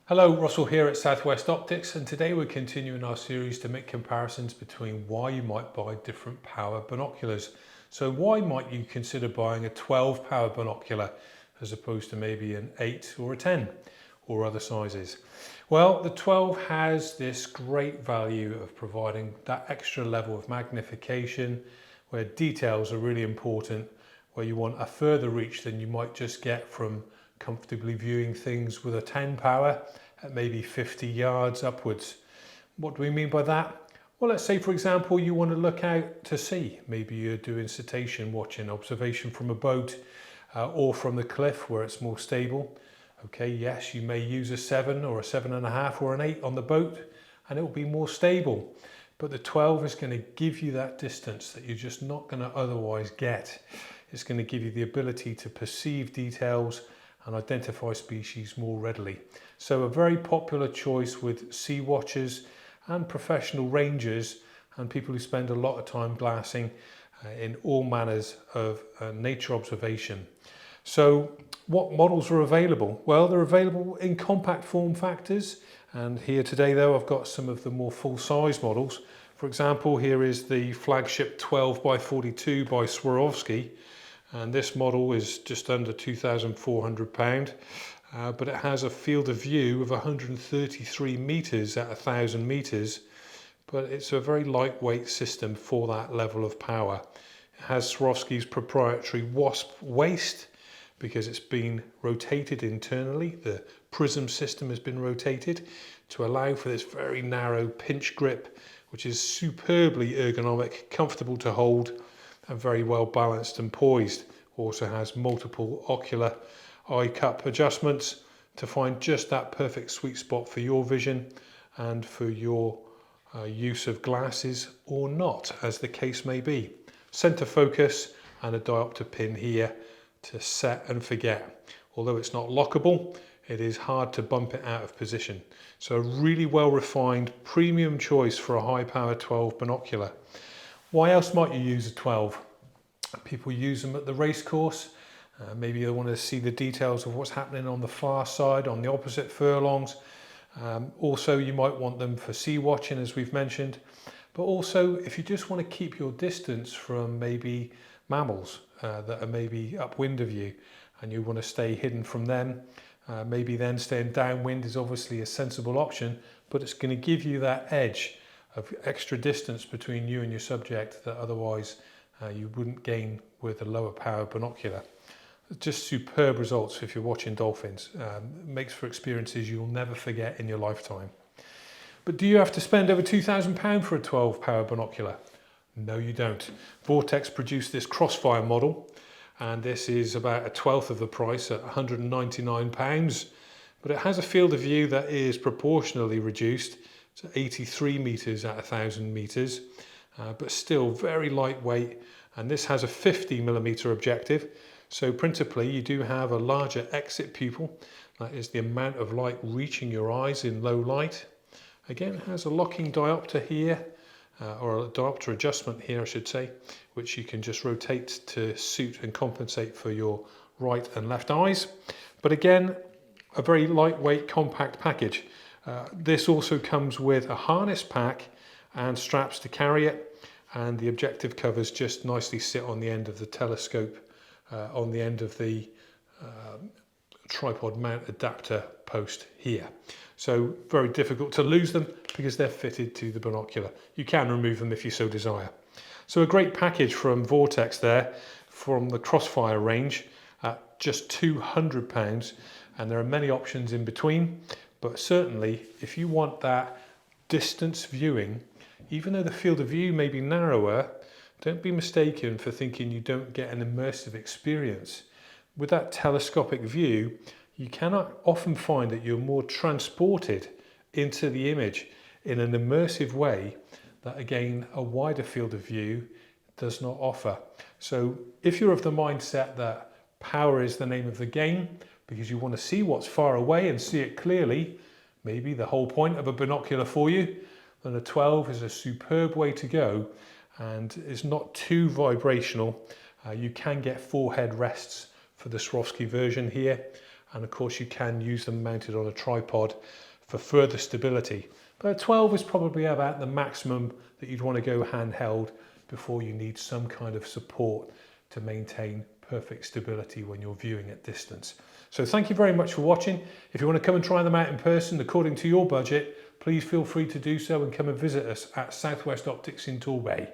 Hello, Russell here at Southwest Optics, and today we're continuing our series to make comparisons between why you might buy different power binoculars. So why might you consider buying a 12 power binocular as opposed to maybe an 8 or a 10 or other sizes? Well, the 12 has this great value of providing that extra level of magnification where details are really important, where you want a further reach than you might just get from comfortably viewing things with a 10 power at maybe 50 yards upwards. What do we mean by that? Well, let's say for example you want to look out to sea. Maybe you're doing cetacean watching, observation from a boat or from the cliff where it's more stable. Okay, yes, you may use a 7 or a 7.5 or an 8 on the boat and it will be more stable. But the 12 is going to give you that distance that you're just not going to otherwise get. It's going to give you the ability to perceive details and identify species more readily. So a very popular choice with sea watchers and professional rangers and people who spend a lot of time glassing in all manners of nature observation. So what models are available? Well, they're available in compact form factors, and here today though I've got some of the more full-size models. For example, here is the flagship 12 by 42 by Swarovski. And this model is just under £2,400, but it has a field of view of 133 meters at 1,000 meters, but it's a very lightweight system for that level of power. It has Swarovski's proprietary wasp waist because it's been rotated internally. The prism system has been rotated to allow for this very narrow pinch grip, which is superbly ergonomic, comfortable to hold, and very well balanced and poised. Also has multiple ocular eye cup adjustments to find just that perfect sweet spot for your vision and for your use of glasses or not, as the case may be. Center focus and a diopter pin here to set and forget. Although it's not lockable, it is hard to bump it out of position. So a really well refined premium choice for a high power 12 binocular. Why else might you use a 12? People use them at the race course. Maybe they want to see the details of what's happening on the far side, on the opposite furlongs. Also, you might want them for sea watching, as we've mentioned. But also, if you just want to keep your distance from maybe mammals that are maybe upwind of you and you want to stay hidden from them, maybe then staying downwind is obviously a sensible option, but it's going to give you that edge of extra distance between you and your subject that otherwise you wouldn't gain with a lower power binocular. Just superb results if you're watching dolphins. Makes for experiences you'll never forget in your lifetime. But do you have to spend over £2,000 for a 12 power binocular? No, you don't. Vortex produced this Crossfire model, and this is about a 1/12 of the price at £199. But it has a field of view that is proportionally reduced to 83 meters at 1,000 meters, but still very lightweight. And this has a 50mm objective. So principally you do have a larger exit pupil. That is the amount of light reaching your eyes in low light. Again, it has a locking diopter here, or a diopter adjustment here I should say, which you can just rotate to suit and compensate for your right and left eyes. But again, a very lightweight compact package. This also comes with a harness pack and straps to carry it, and the objective covers just nicely sit on the end of the telescope, on the end of the tripod mount adapter post here. So very difficult to lose them because they're fitted to the binocular. You can remove them if you so desire. So a great package from Vortex there, from the Crossfire range at just £200, and there are many options in between, but certainly if you want that distance viewing, even though the field of view may be narrower, don't be mistaken for thinking you don't get an immersive experience. With that telescopic view, you cannot often find that you're more transported into the image in an immersive way that, again, a wider field of view does not offer. So if you're of the mindset that power is the name of the game because you want to see what's far away and see it clearly, maybe the whole point of a binocular for you, then a 12 is a superb way to go, and is not too vibrational. You can get 4 head rests for the Swarovski version here, And of course you can use them mounted on a tripod for further stability. But a 12 is probably about the maximum that you'd want to go handheld before you need some kind of support to maintain perfect stability when you're viewing at distance. So thank you very much for watching. If you want to come and try them out in person according to your budget, please feel free to do so and come and visit us at Southwest Optics in Torbay.